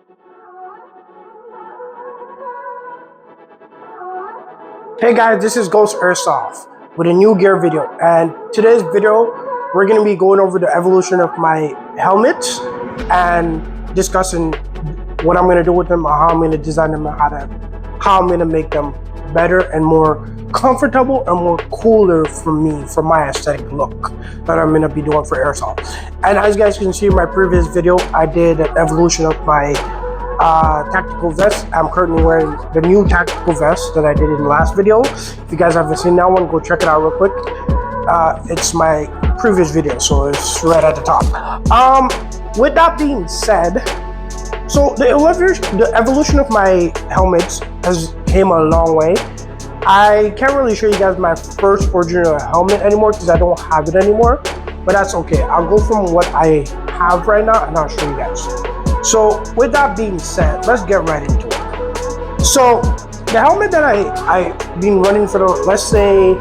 Hey guys, this is Ghost Airsoft with a new gear video, and today's video we're going to be going over the evolution of my helmets and discussing what I'm going to do with them, how I'm going to design them, and how I'm going to make them better and more comfortable and more cooler for me, for my aesthetic look that I'm going to be doing for Airsoft. And as you guys can see in my previous video, I did an evolution of my tactical vest. I'm currently wearing the new tactical vest that I did in the last video. If you guys haven't seen that one, go check it out real quick. It's my previous video, so it's right at the top. With that being said, so the evolution of my helmets has came a long way. I can't really show you guys my first original helmet anymore because I don't have it anymore, but that's okay. I'll go from what I have right now and I'll show you guys. So with that being said, let's get right into it. So the helmet that I've been running for the, let's say,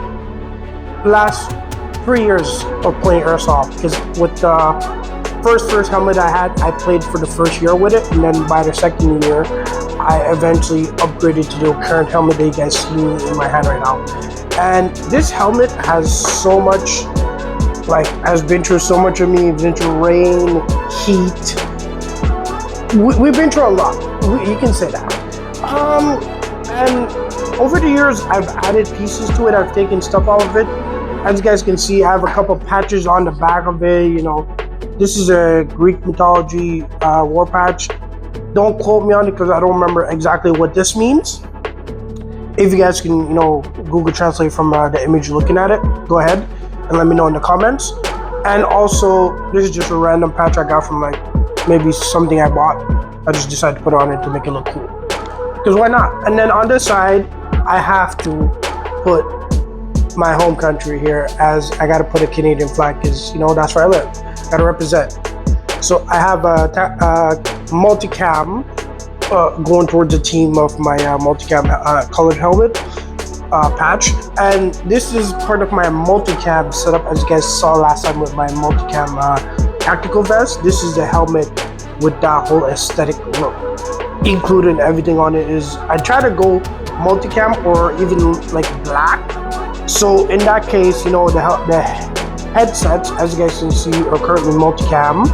last 3 years of playing Airsoft, because with the first helmet I had, I played for the first year with it, and then by the second year, I eventually upgraded to the current helmet that you guys see in my hand right now. And this helmet has so much, has been through so much of me. It's been through rain, heat. We've been through a lot, you can say that. And over the years, I've added pieces to it. I've taken stuff out of it. As you guys can see, I have a couple patches on the back of it. You know, this is a Greek mythology war patch. Don't quote me on it because I don't remember exactly what this means. If you guys can, Google Translate from the image you're looking at it, go ahead and let me know in the comments. And also, this is just a random patch I got from maybe something I bought. I just decided to put it on it to make it look cool. Because why not? And then on this side, I have to put my home country here, as I gotta put a Canadian flag because, that's where I live. Gotta represent. So I have a multicam going towards the team of my multicam colored helmet patch. And this is part of my multicam setup, as you guys saw last time with my multicam tactical vest. This is the helmet with that whole aesthetic look, including everything on it. Is I try to go multicam or even black. So in that case, the headsets, as you guys can see, are currently multicam,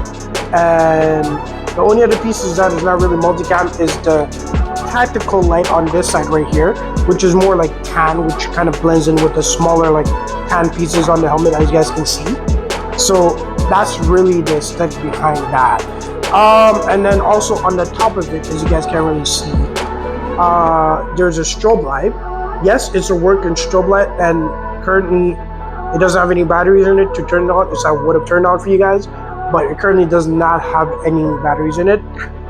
and the only other pieces that is not really multicam is the tactical light on this side right here, which is more like tan, which kind of blends in with the smaller tan pieces on the helmet, as you guys can see. So that's really the aesthetic behind that. And then also on the top of it, as you guys can't really see, there's a strobe light. Yes, it's a working strobe light, and currently it doesn't have any batteries in it to turn it on. As I would have turned on for you guys, but it currently does not have any batteries in it.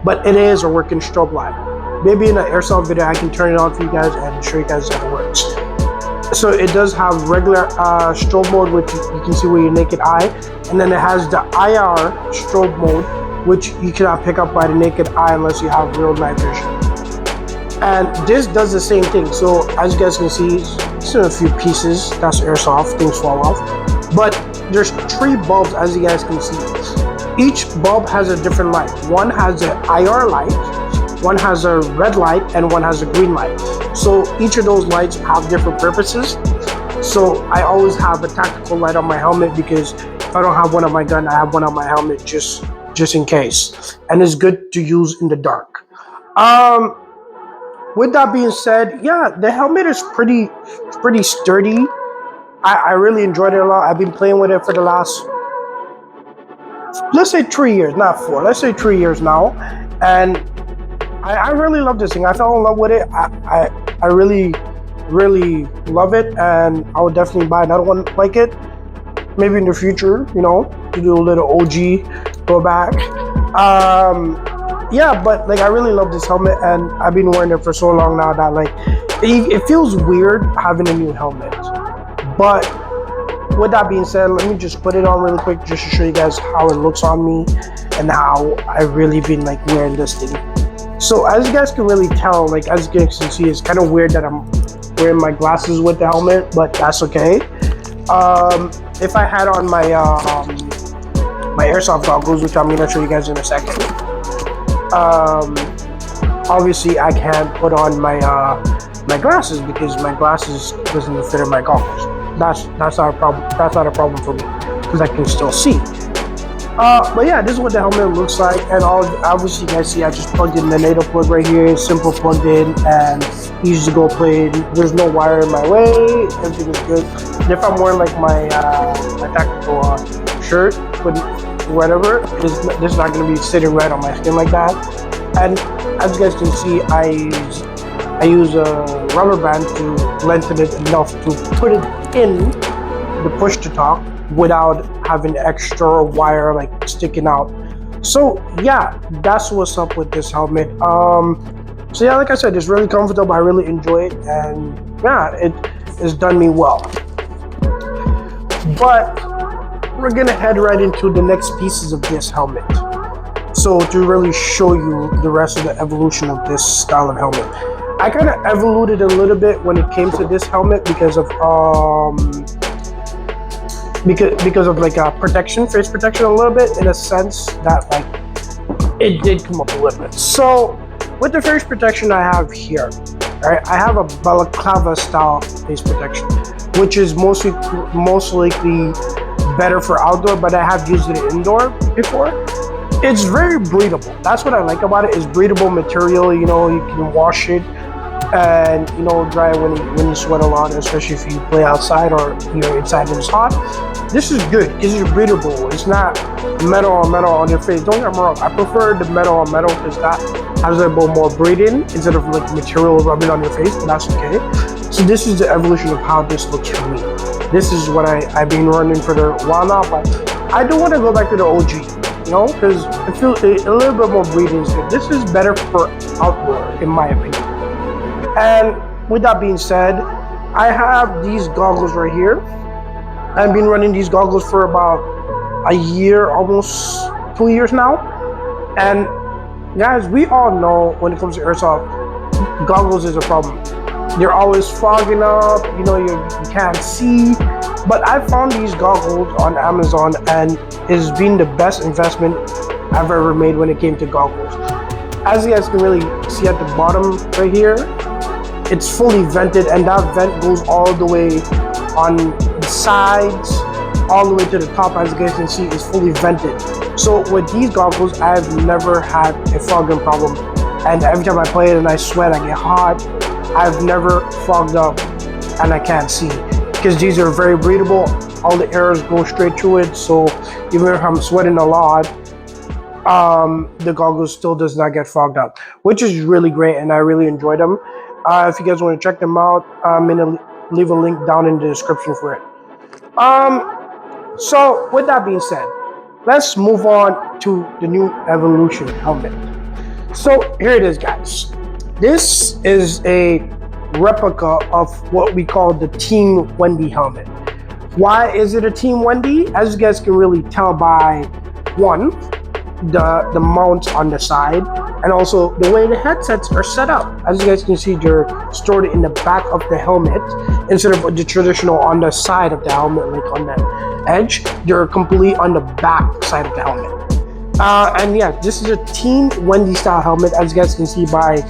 But it is a working strobe light. Maybe in an Airsoft video I can turn it on for you guys and show you guys how it works. So it does have regular strobe mode, which you can see with your naked eye, and then it has the IR strobe mode, which you cannot pick up by the naked eye unless you have real night vision. And this does the same thing. So as you guys can see, it's in a few pieces. That's Airsoft, things fall off. But there's 3 bulbs, as you guys can see. Each bulb has a different light. One has an IR light, one has a red light, and one has a green light. So each of those lights have different purposes. So I always have a tactical light on my helmet, because if I don't have one on my gun, I have one on my helmet just in case. And it's good to use in the dark. With that being said, yeah, the helmet is pretty sturdy. I really enjoyed it a lot. I've been playing with it for the last, let's say 3 years, not 4. Let's say 3 years now. And I really love this thing. I fell in love with it. I really love it, and I would definitely buy another one like it. Maybe in the future, to do a little OG throwback. Yeah, but I really love this helmet, and I've been wearing it for so long now that it feels weird having a new helmet. But with that being said, let me just put it on really quick just to show you guys how it looks on me and how I've really been wearing this thing. So as you guys can really tell, as you guys can see, it's kind of weird that I'm wearing my glasses with the helmet, but that's okay. If I had on my my Airsoft goggles, which I'm gonna show you guys in a second, Obviously I can't put on my my glasses because my glasses doesn't fit in my goggles. That's not a problem. That's not a problem for me because I can still see. But yeah, this is what the helmet looks like, and obviously you guys see I just plugged in the NATO plug right here, simple plugged in, and easy to go play. There's no wire in my way, everything is good. And if I'm wearing like my my tactical shirt with whatever, this is not going to be sitting right on my skin like that. And as you guys can see, I use a rubber band to lengthen it enough to put it in the push to talk without having extra wire like sticking out. So yeah, that's what's up with this helmet. So yeah, like I said, it's really comfortable. I really enjoy it, and yeah, it has done me well. But we're gonna head right into the next pieces of this helmet. So to really show you the rest of the evolution of this style of helmet, I kind of evoluted a little bit when it came to this helmet because of like protection, face protection a little bit, in a sense that like it did come up a little bit. So with the face protection I have here, right, I have a balaclava style face protection, which is most likely better for outdoor, but I have used it indoor before. It's very breathable. That's what I like about it, is breathable material. You know, you can wash it and, you know, dry it when you sweat a lot, especially if you play outside or you're inside and it's hot. This is good because it's breathable. It's not metal on your face. Don't get me wrong, I prefer the metal on metal because that has a little more breathing instead of like material rubbing on your face, but that's okay. So this is the evolution of how this looks for me. This is what I've been running for a while now, but I do want to go back to the OG, you know, because I feel a little bit more breathing is good. This is better for outdoor, in my opinion. And with that being said, I have these goggles right here. I've been running these goggles for about a year, almost 2 years now. And guys, we all know when it comes to airsoft, goggles is a problem. They're always fogging up, you know, you can't see. But I found these goggles on Amazon, and it's been the best investment I've ever made when it came to goggles. As you guys can really see at the bottom right here, it's fully vented, and that vent goes all the way on the sides, all the way to the top. As you guys can see, it's fully vented. So with these goggles, I've never had a fogging problem. And every time I play it and I sweat, I get hot. I've never fogged up and I can't see, because these are very breathable. All the airs go straight through it. So even if I'm sweating a lot, the goggles still does not get fogged up, which is really great, and I really enjoy them. If you guys want to check them out, I'm gonna leave a link down in the description for it. So with that being said, let's move on to the new Evolution helmet. So here it is, guys. This is a replica of what we call the Team Wendy helmet. Why is it a Team Wendy? As you guys can really tell by one, the mounts on the side, and also the way the headsets are set up. As you guys can see, they're stored in the back of the helmet instead of the traditional on the side of the helmet, like on the edge. They're completely on the back side of the helmet. And yeah, this is a Team Wendy style helmet, as you guys can see by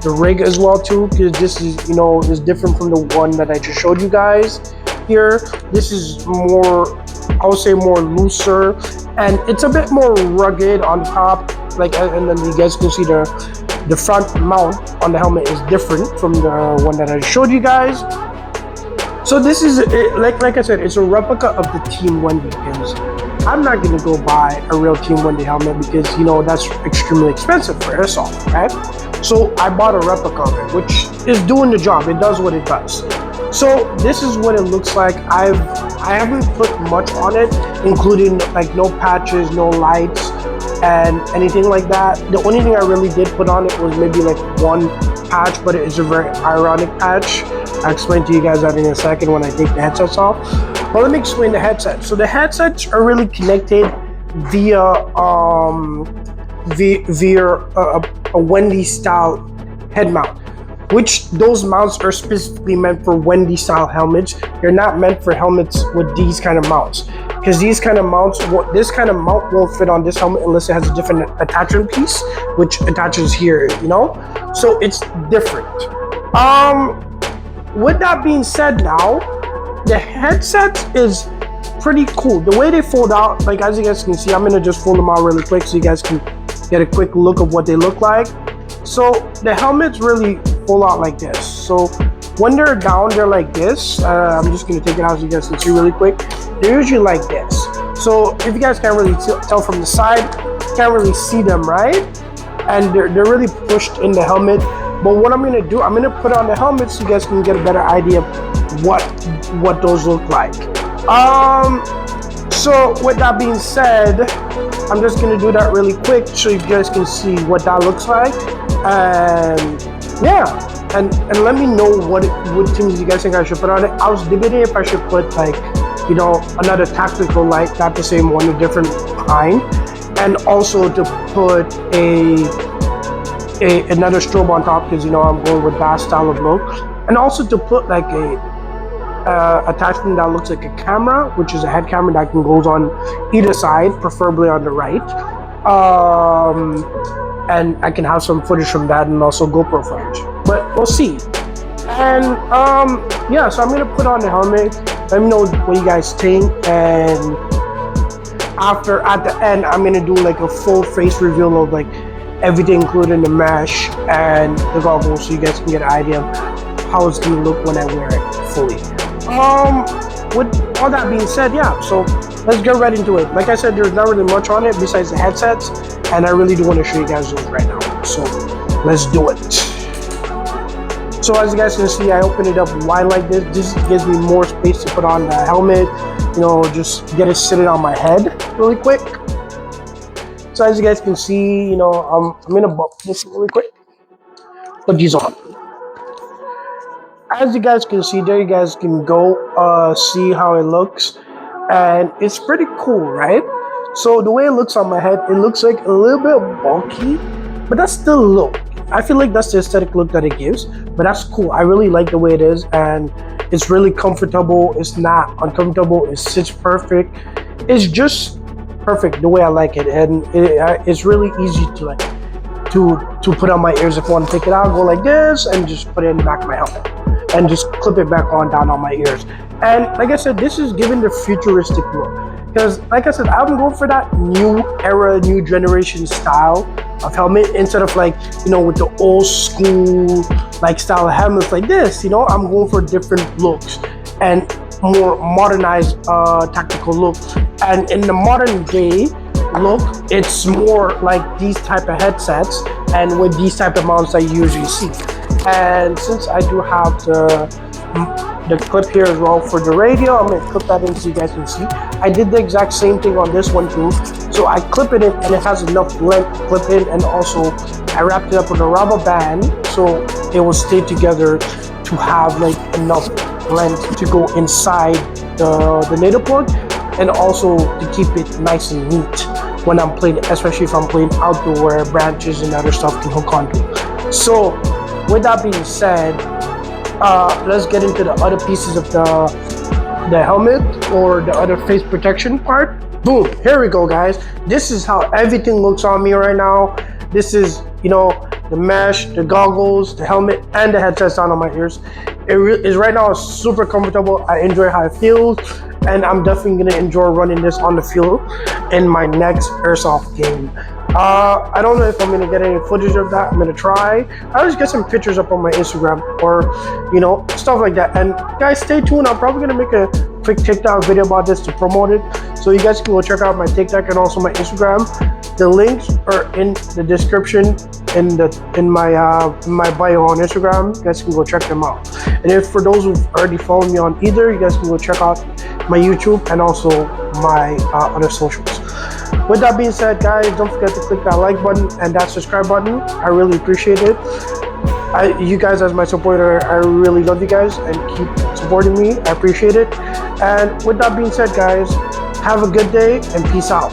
the rig as well too, because this is, you know, is different from the one that I just showed you guys here. This is more, I would say, more looser, and it's a bit more rugged on top. Like, and then you guys can see the front mount on the helmet is different from the one that I showed you guys. So this is like I said, it's a replica of the Team Wendy, because I'm not gonna go buy a real Team Wendy helmet because, you know, that's extremely expensive for airsoft, right? So I bought a replica of it, which is doing the job. It does what it does. So this is what it looks like. I haven't put much on it, including like no patches, no lights, and anything like that. The only thing I really did put on it was maybe like one patch, but it's a very ironic patch. I'll explain to you guys that in a second when I take the headsets off. But let me explain the headset. So the headsets are really connected via a Wendy style head mount. which those mounts are specifically meant for Wendy style helmets. They're not meant for helmets with these kind of mounts, because these kind of mounts, this kind of mount won't fit on this helmet unless it has a different attachment piece, which attaches here, you know? So it's different. With that being said, now, the headset is pretty cool. The way they fold out, like as you guys can see, I'm gonna just fold them out really quick so you guys can get a quick look of what they look like. So the helmets really fold out like this. So when they're down, they're like this. I'm just gonna take it out so you guys can see really quick. They're usually like this. So if you guys can't really tell from the side, you can't really see them, right? And they're really pushed in the helmet. But what I'm gonna do, I'm gonna put on the helmet so you guys can get a better idea of what those look like. So with that being said, I'm just gonna do that really quick so you guys can see what that looks like. And yeah, and let me know what things you guys think I should put on it. I was debating if I should put, like, you know, another tactical light, not the same one, a different kind, and also to put another strobe on top, because, you know, I'm going with that style of look, and also to put like a attachment that looks like a camera, which is a head camera that can goes on either side, preferably on the right. And I can have some footage from that, and also GoPro footage, but we'll see. And yeah, so I'm gonna put on the helmet. Let me know what you guys think, and at the end, I'm gonna do like a full face reveal of like everything, including the mesh and the goggles, so you guys can get an idea of how it's gonna look when I wear it fully. With all that being said, yeah, so let's get right into it. Like I said, there's not really much on it besides the headsets, and I really do want to show you guys those right now. So let's do it. So as you guys can see, I opened it up wide like this. This gives me more space to put on the helmet, you know, just get it sitting on my head really quick. So as you guys can see, you know, I'm gonna bump this really quick. Put these on. As you guys can see, there you guys can go see how it looks, and it's pretty cool, right? So the way it looks on my head, it looks like a little bit bulky, but that's still a look. I feel like that's the aesthetic look that it gives, but that's cool. I really like the way it is, and it's really comfortable. It's not uncomfortable. It sits perfect. It's just perfect the way I like it, and it's really easy to like to put on my ears. If I want to take it out, go like this and just put it in the back of my helmet and just clip it back on down on my ears. And like I said, this is giving the futuristic look, because like I said, I'm going for that new era, new generation style of helmet, instead of like, you know, with the old school like style of helmets like this. You know, I'm going for different looks and more modernized tactical look. And in the modern day look, it's more like these type of headsets and with these type of mounts I usually see. And since I do have the clip here as well for the radio, I'm going to clip that in so you guys can see. I did the exact same thing on this one too. So I clip it in, and it has enough length to clip in, and also I wrapped it up with a rubber band so it will stay together to have like enough length to go inside the needle plug, and also to keep it nice and neat when I'm playing, especially if I'm playing outdoor where branches and other stuff can hook onto. So with that being said, let's get into the other pieces of the helmet, or the other face protection part. Boom, here we go, guys. This is how everything looks on me right now. This is, you know, the mesh, the goggles, the helmet, and the headset down on my ears. It is right now super comfortable. I enjoy how it feels, and I'm definitely gonna enjoy running this on the field in my next airsoft game. I don't know if I'm gonna get any footage of that. I'm gonna try. I'll just get some pictures up on my Instagram, or, you know, stuff like that. And guys, stay tuned. I'm probably gonna make a quick TikTok video about this to promote it, so you guys can go check out my TikTok and also my Instagram. The links are in the description, in my bio on Instagram. You guys can go check them out. And if for those who've already followed me on either, you guys can go check out my YouTube and also my other socials. With that being said, guys, don't forget to click that like button and that subscribe button. I really appreciate it. You guys as my supporter, I really love you guys, and keep supporting me. I appreciate it. And with that being said, guys, have a good day and peace out.